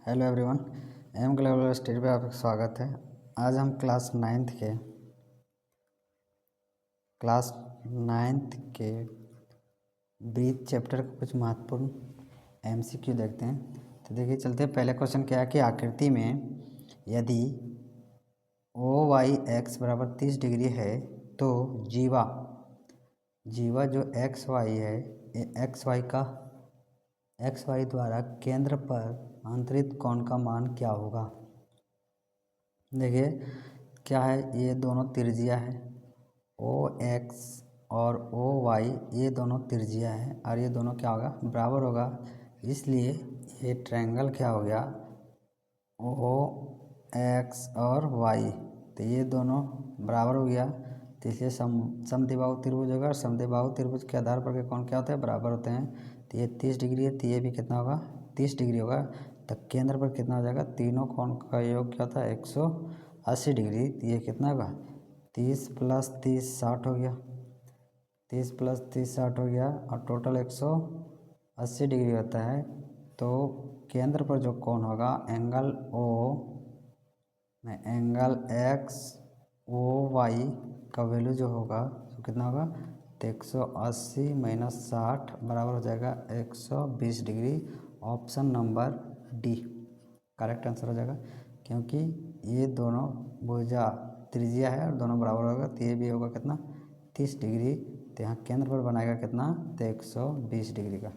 Hello everyone, M Global Study पे आपका स्वागत है। आज हम क्लास नाइन्थ के ब्रीथ चैप्टर का कुछ महत्वपूर्ण एमसीक्यू देखते हैं। तो देखिए चलते हैं। पहले क्वेश्चन क्या है कि आकृति में यदि ओ वाई एक्स बराबर 30 डिग्री है तो जीवा जो एक्स वाई है, एक्स वाई द्वारा केंद्र पर अंतरित कोण का मान क्या होगा। देखिए क्या है, ये दोनों त्रिज्या है ओ एक्स और ओ वाई, ये दोनों त्रिज्या है और ये दोनों क्या होगा, बराबर होगा। इसलिए ये ट्रायंगल क्या हो गया, ओ एक्स और वाई, तो ये दोनों बराबर हो गया। तो इसलिए समद्विबाहु त्रिभुज होगा और समद्विबाहु त्रिभुज के आधार पर के कोण क्या होते हैं, बराबर होते हैं। तो ये 30 डिग्री है, तो ये भी कितना होगा, 30 डिग्री होगा। तो केंद्र पर कितना हो जाएगा, तीनों कोण का योग क्या होता है, 180 डिग्री। तो ये कितना होगा, 30 + 30 60 हो गया, 30 + 30 60 हो गया और टोटल 180 डिग्री होता है। तो केंद्र पर जो कोण होगा, एंगल एक्स ओ वाई का वैल्यू जो होगा तो कितना होगा, तो 180 - 60 बराबर हो जाएगा 120 degree. Option number D correct answer हो जाएगा, क्योंकि ये दोनों भुजा त्रिज्या है और दोनों बराबर होगा। तो ये भी होगा कितना, 30 डिग्री। तो यहाँ केंद्र पर बनाएगा कितना, तो 120 डिग्री का।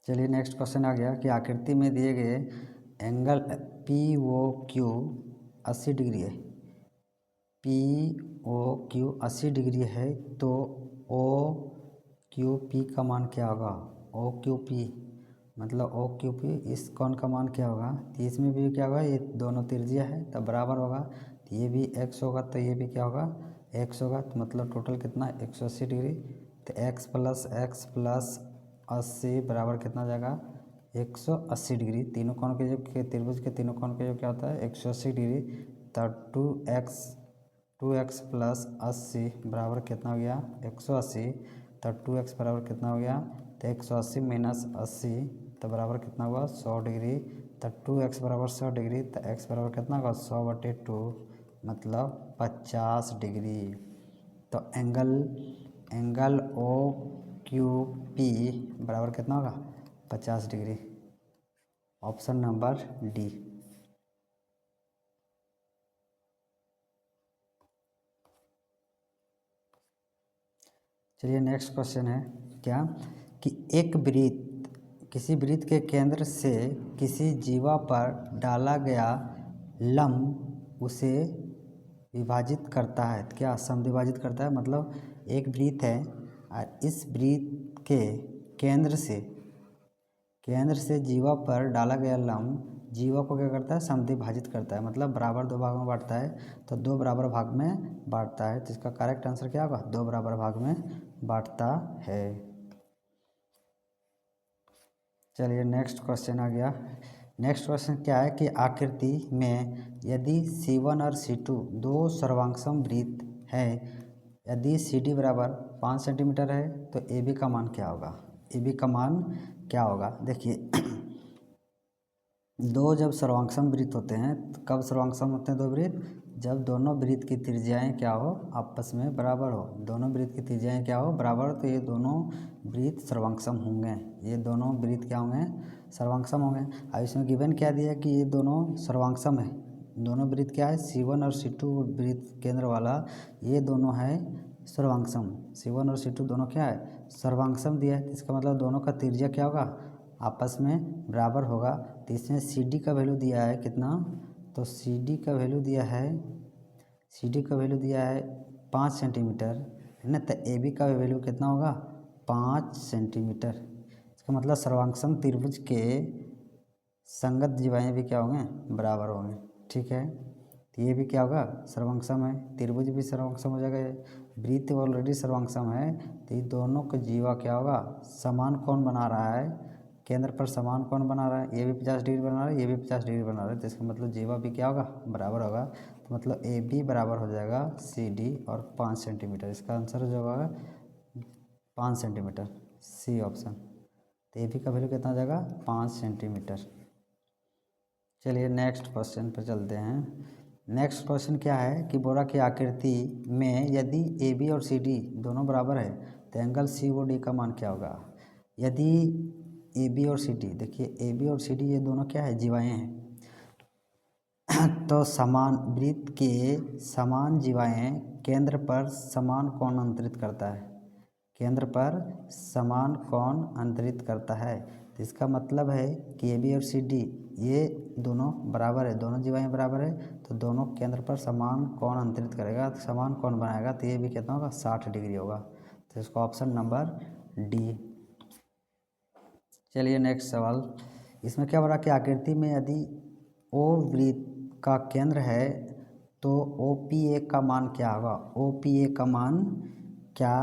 चलिए नेक्स्ट क्वेश्चन आ गया कि आकृति में दिए गए angle P O Q 80 degree है, पी ओ क्यू 80 डिग्री है, तो ओ क्यू पी का मान क्या होगा। ओ क्यू पी मतलब ओ क्यू पी, इस कोण का मान क्या होगा। तो इसमें भी क्या होगा, ये दोनों त्रिज्या है तो बराबर होगा। तो ये भी एक्स होगा, तो ये भी क्या होगा, एक्स होगा। तो मतलब टोटल कितना, 180 डिग्री। तो एक्स प्लस 80 बराबर कितना हो जाएगा, 180 डिग्री। तीनों कोण के योग के त्रिभुज के तीनों कोण के योग क्या होता है, 180 डिग्री। तो 2x + 80 बराबर कितना हो गया, 180। तो 2x बराबर कितना हो गया, तो 180 - 80 तो बराबर कितना हुआ, 100 डिग्री। तो 2x बराबर 100 डिग्री, तो x बराबर कितना होगा, 100/2 मतलब 50 डिग्री। तो एंगल ओ क्यू पी बराबर कितना होगा, 50 डिग्री। Option number D. चलिए नेक्स्ट क्वेश्चन है क्या, कि एक वृत्त, किसी वृत्त के केंद्र से किसी जीवा पर डाला गया लंब उसे विभाजित करता है। क्या समद्विभाजित करता है, मतलब एक वृत्त है और इस वृत्त के केंद्र से जीवा पर डाला गया लंब जीवा को क्या करता है, समद्विभाजित करता है, मतलब बराबर दो भाग में बांटता है। तो दो बराबर भाग में बांटता है, तो इसका करेक्ट आंसर क्या होगा, दो बराबर भाग में बांटता है। चलिए नेक्स्ट क्वेश्चन आ गया। नेक्स्ट क्वेश्चन क्या है कि आकृति में यदि C1 और C2 दो सर्वांगसम वृत्त है, यदि CD बराबर 5 सेंटीमीटर है तो AB का मान क्या होगा, AB का मान क्या होगा। देखिए दो जब सर्वांगसम वृत्त होते हैं, तो कब सर्वांगसम होते हैं दो वृत्त, जब दोनों वृत्त की त्रिज्याएं क्या हो, आपस में बराबर हो। दोनों वृत्त की त्रिज्याएं क्या हो, बराबर हो, तो ये दोनों वृत्त सर्वांगसम होंगे। ये दोनों वृत्त क्या होंगे, सर्वांगसम होंगे। अब इसमें गिवन क्या दिया है कि ये दोनों सर्वांगसम है। दोनों वृत्त क्या है, C1 और C2 वृत्त केंद्र वाला, ये दोनों है सर्वांगसम। C1 और C2 दोनों क्या है, सर्वांगसम दिया है। इसका मतलब दोनों का त्रिज्या क्या होगा, आपस में बराबर होगा। तो इसमें CD का वैल्यू दिया है कितना, तो CD का वैल्यू दिया है 5 सेंटीमीटर है ना। तो AB का वैल्यू कितना होगा, 5 सेंटीमीटर। इसका मतलब सर्वांगसम त्रिभुज के संगत जीवाएँ भी क्या होंगे, बराबर होंगे। ठीक है, तो ये भी क्या होगा, सर्वांगसम है, त्रिभुज भी सर्वांगसम हो जाएगा। वृत्त ऑलरेडी सर्वांगसम है, तो ये दोनों का जीवा क्या होगा, समान कोण बना रहा है केंद्र पर समान कोण बना रहा है, ये भी 50 डिग्री बना रहा है, ये भी 50 डिग्री बना रहा है, तो इसका मतलब जीवा भी क्या होगा, बराबर होगा। तो मतलब ए बी बराबर हो जाएगा सी डी और 5 सेंटीमीटर। इसका आंसर जो होगा 5 सेंटीमीटर, सी ऑप्शन। तो ए बी का वैल्यू कितना हो जाएगा, 5 सेंटीमीटर। चलिए नेक्स्ट क्वेश्चन पर चलते हैं। नेक्स्ट क्वेश्चन क्या है कि बोरा की आकृति में यदि ए बी और सी डी दोनों बराबर है तो एंगल सी ओ डी का मान क्या होगा। यदि ए बी और सी डी, देखिए ए बी और सी डी ये दोनों क्या है, जीवाएँ हैं। तो समान वृत्त के समान जीवाएँ केंद्र पर समान कोण अंतरित करता है, केंद्र पर समान कोण अंतरित करता है। तो इसका मतलब है कि ए बी और सी डी ये दोनों बराबर है, दोनों जीवाएँ बराबर है, तो दोनों केंद्र पर समान कोण अंतरित करेगा, तो समान कोण बनाएगा, तो ये भी कितना होगा, 60 डिग्री होगा। तो इसका ऑप्शन नंबर डी। चलिए नेक्स्ट सवाल। इसमें क्या बोला कि आकृति में यदि ओ वृत्त का केंद्र है तो ओ पी ए का मान क्या होगा, ओ पी ए का मान क्या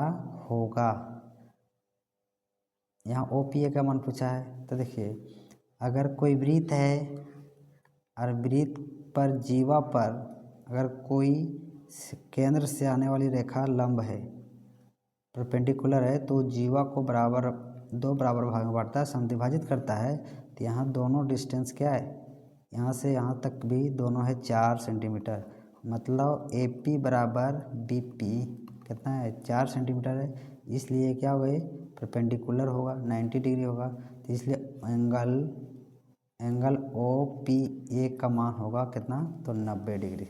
होगा। यहाँ ओ पी ए का मान पूछा है। तो देखिए अगर कोई वृत्त है और वृत्त पर जीवा पर अगर कोई केंद्र से आने वाली रेखा लंब है, परपेंडिकुलर है, तो जीवा को बराबर दो बराबर भाग में बांटता है, समद्विभाजित करता है। तो यहाँ दोनों डिस्टेंस क्या है, यहाँ से यहाँ तक भी दोनों है 4 सेंटीमीटर। मतलब ए पी बराबर बी पी कितना है, 4 सेंटीमीटर है। इसलिए क्या होगा, ये परपेंडिकुलर होगा, 90 डिग्री होगा। तो इसलिए एंगल ओ पी ए का मान होगा कितना, तो 90 डिग्री।